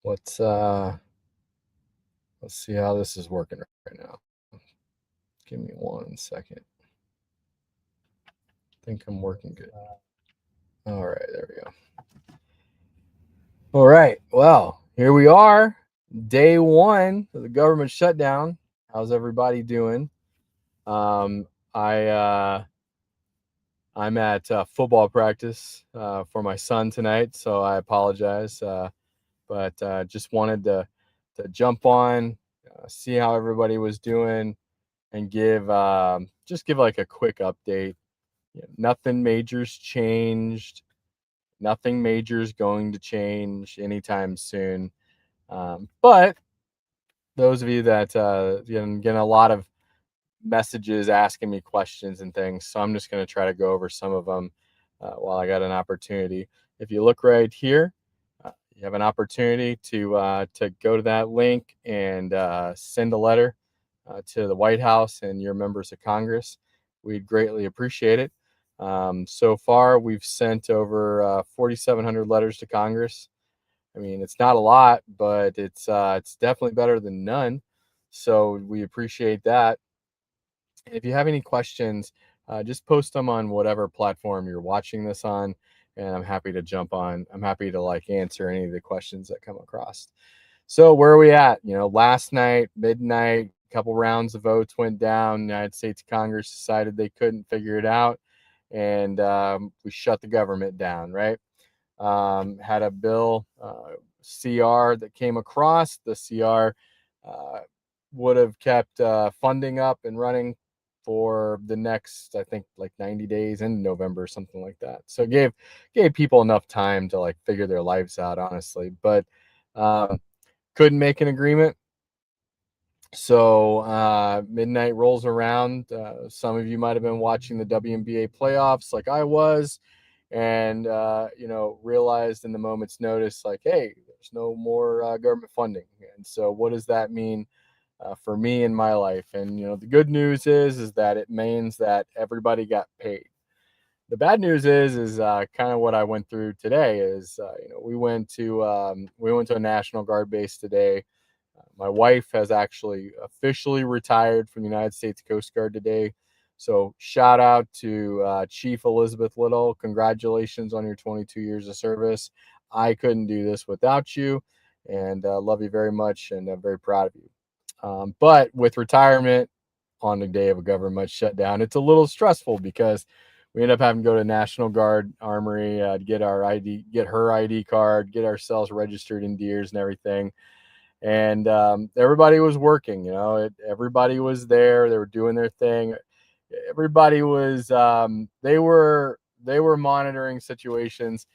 Let's see how this is working right now. Give me 1 second. I think I'm working good. All right, there we go. All right. Well, here we are. Day one of the government shutdown. How's everybody doing? Um, I I'm at football practice for my son tonight, so I apologize. But just wanted to jump on, see how everybody was doing, and give like a quick update. Nothing major's changed. Nothing major is going to change anytime soon. But those of you that getting a lot of messages asking me questions and things, so I'm just going to try to go over some of them while I got an opportunity. If you look right here, you have an opportunity to go to that link and send a letter to the White House and your members of Congress. We'd greatly appreciate it. So far, we've sent over 4,700 letters to Congress. I mean, it's not a lot, but it's definitely better than none. So we appreciate that. If you have any questions, just post them on whatever platform you're watching this on, and I'm happy to jump on. I'm happy to like answer any of the questions that come across. So where are we at? Last night, midnight, a couple rounds of votes went down. United States Congress decided they couldn't figure it out, and we shut the government down. Right? Had a bill CR that came across. The CR would have kept funding up and running for the next, I think, like 90 days in November, something like that. So it gave people enough time to like figure their lives out, honestly. But couldn't make an agreement. So midnight rolls around. Some of you might have been watching the WNBA playoffs like I was, and realized in the moment's notice, like, hey, there's no more government funding. And so what does that mean for me in my life? And the good news is that it means that everybody got paid. The bad news is kind of what I went through today. Is we went to a National Guard base today. My wife has actually officially retired from the United States Coast Guard today. So shout out to Chief Elizabeth Little. Congratulations on your 22 years of service. I couldn't do this without you, and love you very much, and I'm very proud of you. But with retirement on the day of a government shutdown, it's a little stressful because we end up having to go to National Guard Armory to get our ID, get her ID card, get ourselves registered in Deers and everything. And everybody was working. Everybody was there. They were doing their thing. Everybody was. They were monitoring situations.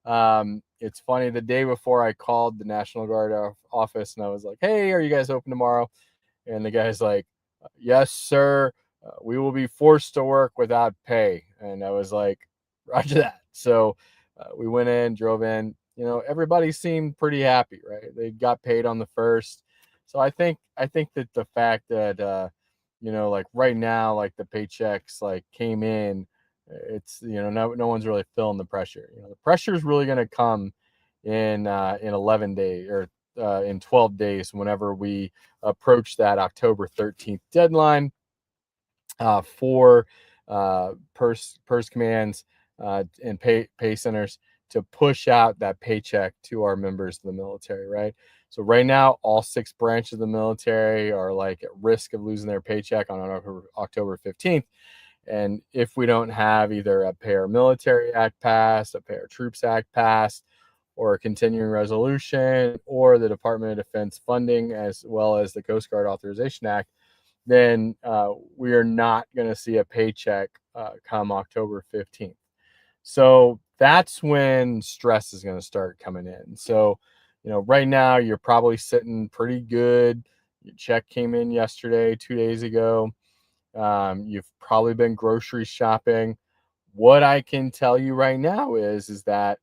It's funny. The day before, I called the National Guard office and I was like, "Hey, are you guys open tomorrow?" And the guy's like, "Yes, sir. We will be forced to work without pay." And I was like, "Roger that." So we went in, drove in. Everybody seemed pretty happy, right? They got paid on the first. So I think that the fact that like right now, like the paychecks like came in, it's no one's really feeling the pressure. The pressure is really going to come in 11 days or in 12 days whenever we approach that October 13th deadline for purse commands and pay centers to push out that paycheck to our members of the military, right? So right now, all 6 branches of the military are like at risk of losing their paycheck on October 15th. And if we don't have either a Paramilitary Act passed, a Paratroops Act passed, or a continuing resolution, or the Department of Defense funding, as well as the Coast Guard Authorization Act, then we are not going to see a paycheck come October 15th. So that's when stress is going to start coming in. So, right now you're probably sitting pretty good. Your check came in yesterday, 2 days ago. You've probably been grocery shopping. What I can tell you right now is that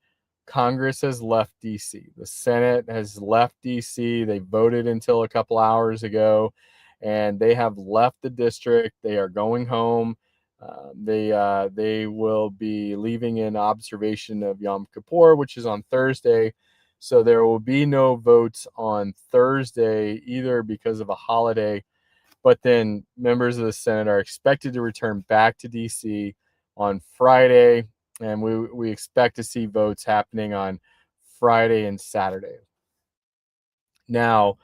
Congress has left DC. The Senate has left DC. They voted until a couple hours ago, and they have left the district. They are going home. They will be leaving in observation of Yom Kippur, which is on Thursday. So there will be no votes on Thursday, either because of a holiday, but then members of the Senate are expected to return back to DC on Friday, and we expect to see votes happening on Friday and Saturday. Now,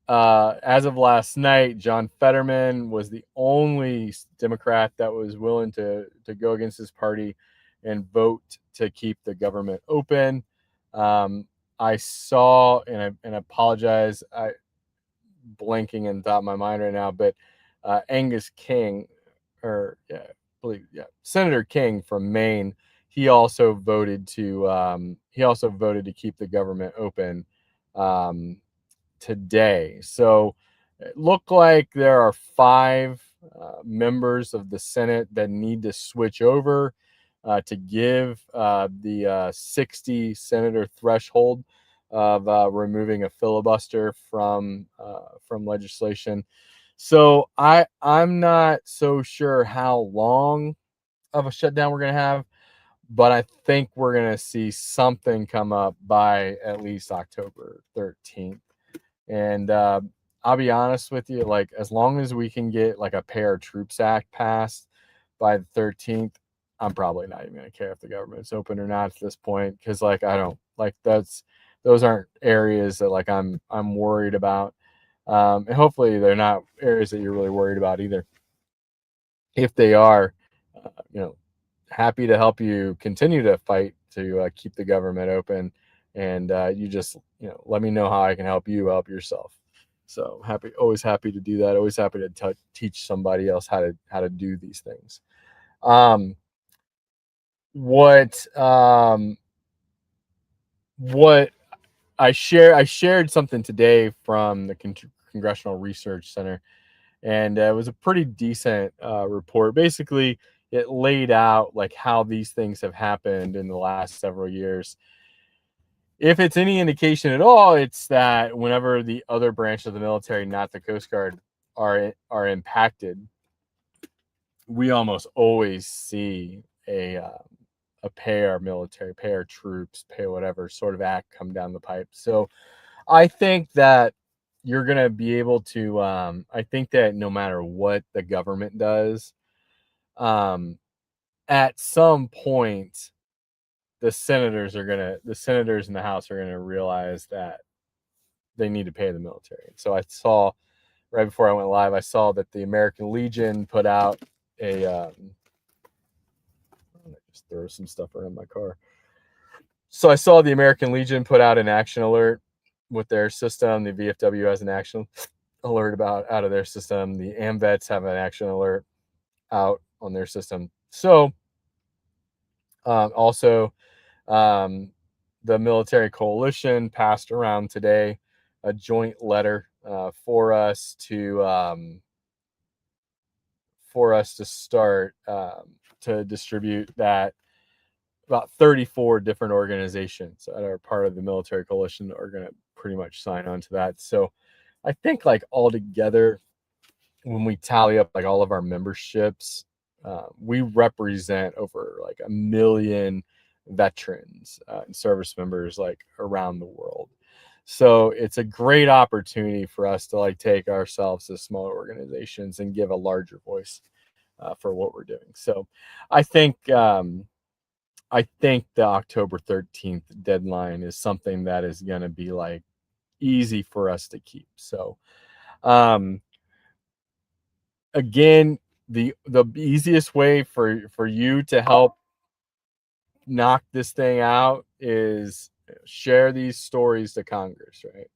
as of last night, John Fetterman was the only Democrat that was willing to go against his party and vote to keep the government open. I saw, and I apologize, I blanking in thought in my mind right now, but Angus King, or yeah, I believe Senator King from Maine, he also voted to keep the government open. Today. So it looked like there are 5 members of the Senate that need to switch over to give the 60 senator threshold of removing a filibuster from legislation. So I'm not so sure how long of a shutdown we're going to have, but I think we're going to see something come up by at least October 13th. And I'll be honest with you, like as long as we can get like a Troops Act passed by the 13th, I'm probably not even gonna care if the government's open or not at this point, because like I don't like those aren't areas that like I'm worried about. And hopefully they're not areas that you're really worried about either. If they are, you know, happy to help you continue to fight to keep the government open, and you just let me know how I can help you help yourself. So always happy to do that. Always happy to teach somebody else how to do these things. What what I shared something today from the Congressional Research Center, and it was a pretty decent report. Basically, it laid out like how these things have happened in the last several years. If it's any indication at all, it's that whenever the other branch of the military, not the Coast Guard, are impacted, we almost always see a pay our military, pay our troops, pay whatever sort of act come down the pipe. So I think that you're going to be able to, I think that no matter what the government does, at some point, the senators in the House are going to realize that they need to pay the military. So I saw right before I went live, I saw that the American Legion put out a, I just throw some stuff around my car. So I saw the American Legion put out an action alert with their system. The VFW has an action alert out of their system. The AMVETs have an action alert out on their system. So also, the military coalition passed around today a joint letter for us to start to distribute that. About 34 different organizations that are part of the military coalition are going to pretty much sign on to that. So I think like altogether, when we tally up like all of our memberships, we represent over like 1 million veterans and service members like around the world. So it's a great opportunity for us to like take ourselves as smaller organizations and give a larger voice for what we're doing. So I think the October 13th deadline is something that is going to be like easy for us to keep. So again, the easiest way for you to help knock this thing out is share these stories to Congress, right?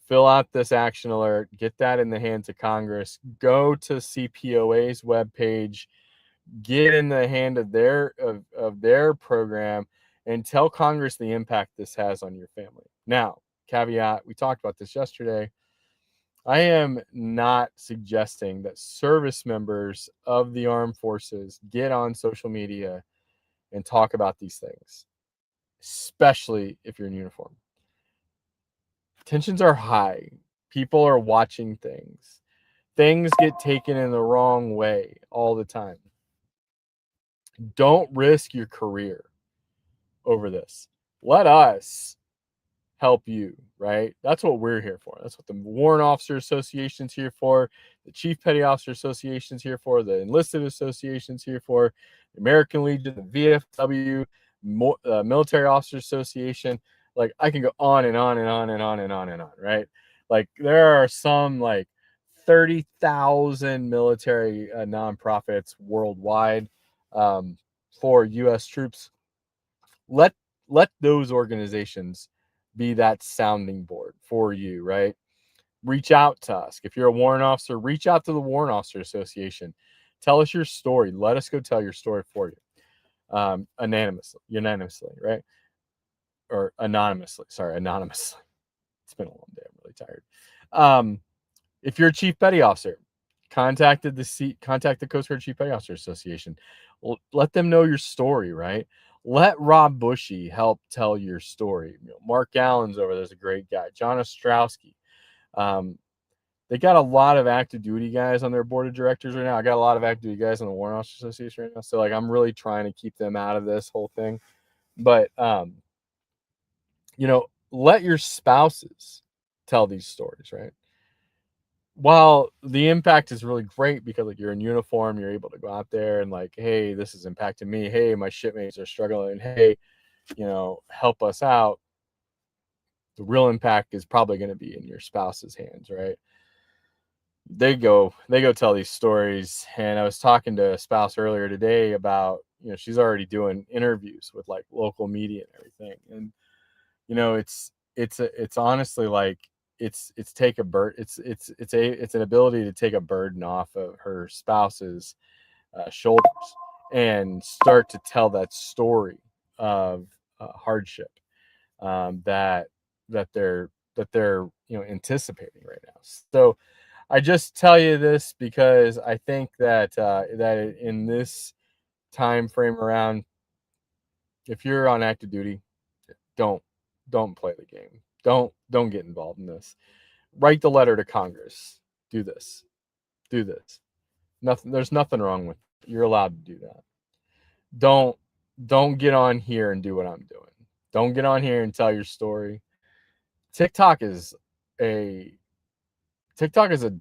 Fill out this action alert, get that in the hands of Congress, go to CPOA's webpage, get in the hand of their program, and tell Congress the impact this has on your family. Now, caveat, we talked about this yesterday. I am not suggesting that service members of the armed forces get on social media and talk about these things, especially if you're in uniform. Tensions are high. People are watching things. Things get taken in the wrong way all the time. Don't risk your career over this. Let us help you, right? That's what we're here for. That's what the Warrant Officer Association's here for, the Chief Petty Officer Association's here for, the Enlisted Association's here for, the American Legion, the VFW, Military Officer Association. Like, I can go on and on and on and on and on and on, right? Like, there are some like 30,000 military nonprofits worldwide for U.S. troops. Let those organizations be that sounding board for you, right? Reach out to us. If you're a warrant officer, reach out to the Warrant Officer Association. Tell us your story. Let us go tell your story for you, unanimously, right? Or anonymously. Sorry, anonymously. It's been a long day. I'm really tired. If you're a Chief Petty Officer, contact the Coast Guard Chief Petty Officer Association. Let them know your story, right? Let Rob Bushy help tell your story. Mark Allen's over there's a great guy. John Ostrowski. They got a lot of active duty guys on their board of directors right now. I got a lot of active duty guys on the Warrant Officer Association right now. So like, I'm really trying to keep them out of this whole thing. But let your spouses tell these stories, right? While the impact is really great because like you're in uniform, you're able to go out there and like, hey, this is impacting me. Hey, my shipmates are struggling. Hey, help us out. The real impact is probably going to be in your spouse's hands, right? They go tell these stories. And I was talking to a spouse earlier today about, she's already doing interviews with like local media and everything. And, it's honestly like, it's an ability to take a burden off of her spouse's shoulders and start to tell that story of hardship that they're anticipating right now. So I just tell you this because I think that that in this time frame around, if you're on active duty, don't play the game. Don't get involved in this. Write the letter to Congress. Do this. There's nothing wrong with it. You're allowed to do that. Don't get on here and do what I'm doing. Don't get on here and tell your story. TikTok is a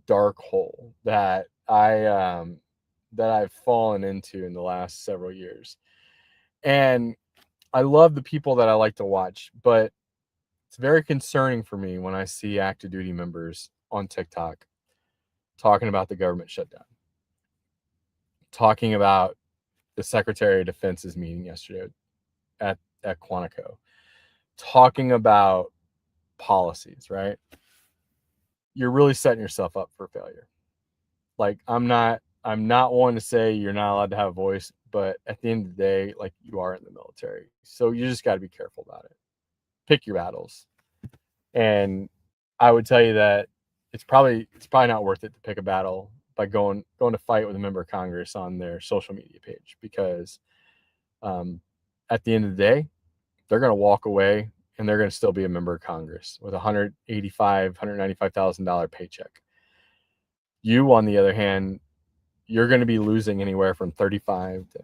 dark hole that I've fallen into in the last several years. And I love the people that I like to watch, but it's very concerning for me when I see active duty members on TikTok talking about the government shutdown, talking about the Secretary of Defense's meeting yesterday at Quantico, talking about policies, right? You're really setting yourself up for failure. Like, I'm not one to say you're not allowed to have a voice, but at the end of the day, like, you are in the military. So you just got to be careful about it. Pick your battles. And I would tell you that it's probably not worth it to pick a battle by going to fight with a member of Congress on their social media page, because at the end of the day, they're going to walk away and they're going to still be a member of Congress with $195,000 paycheck. You, on the other hand, you're going to be losing anywhere from $35,000 to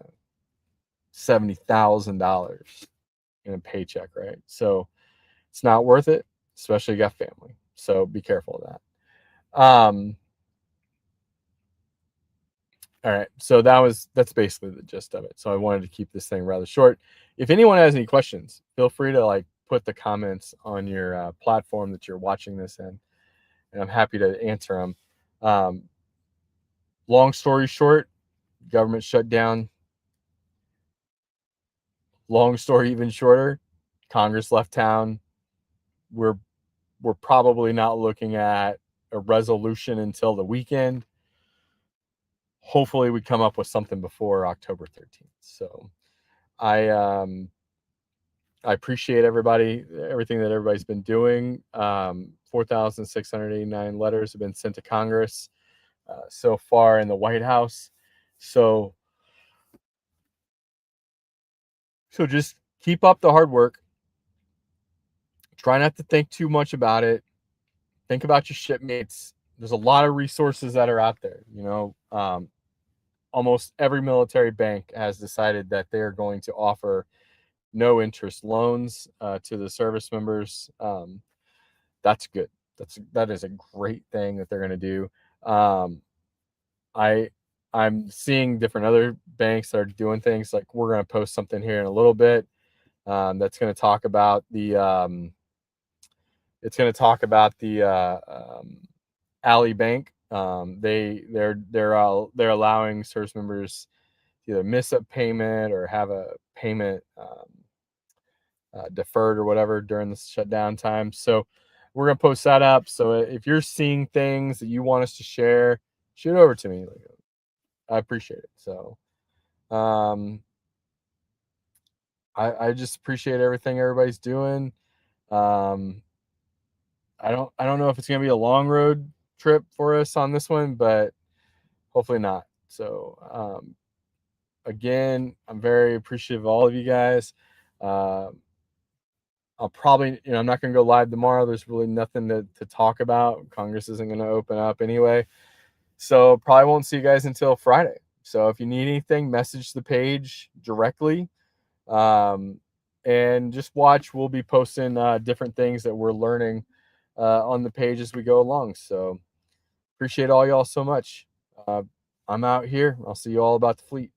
$70,000 in a paycheck, right? So it's not worth it, especially if you got family. So be careful of that. All right. So that's basically the gist of it. So I wanted to keep this thing rather short. If anyone has any questions, feel free to like put the comments on your platform that you're watching this in, and I'm happy to answer them. Long story short, government shutdown. Long story even shorter, Congress left town. We're probably not looking at a resolution until the weekend. Hopefully we come up with something before October 13th. So I appreciate everything that everybody's been doing. 4,689 letters have been sent to Congress so far in the White House. So just keep up the hard work. Try not to think too much about it. Think about your shipmates. There's a lot of resources that are out there. Almost every military bank has decided that they are going to offer no interest loans to the service members. That's good. That is a great thing that they're going to do. Um, I I'm seeing different other banks that are doing things like we're going to post something here in a little bit that's going to talk about the it's going to talk about the Alley Bank. They're allowing service members to either miss a payment or have a payment deferred or whatever during the shutdown time. So we're gonna post that up. So if you're seeing things that you want us to share, shoot over to me. I appreciate it. So I just appreciate everything everybody's doing. Um, I don't know if it's gonna be a long road trip for us on this one, but hopefully not. So again, I'm very appreciative of all of you guys. Uh, I'll probably, I'm not going to go live tomorrow. There's really nothing to talk about. Congress isn't going to open up anyway. So probably won't see you guys until Friday. So if you need anything, message the page directly. And just watch. We'll be posting different things that we're learning on the page as we go along. So appreciate all y'all so much. I'm out here. I'll see you all about the fleet.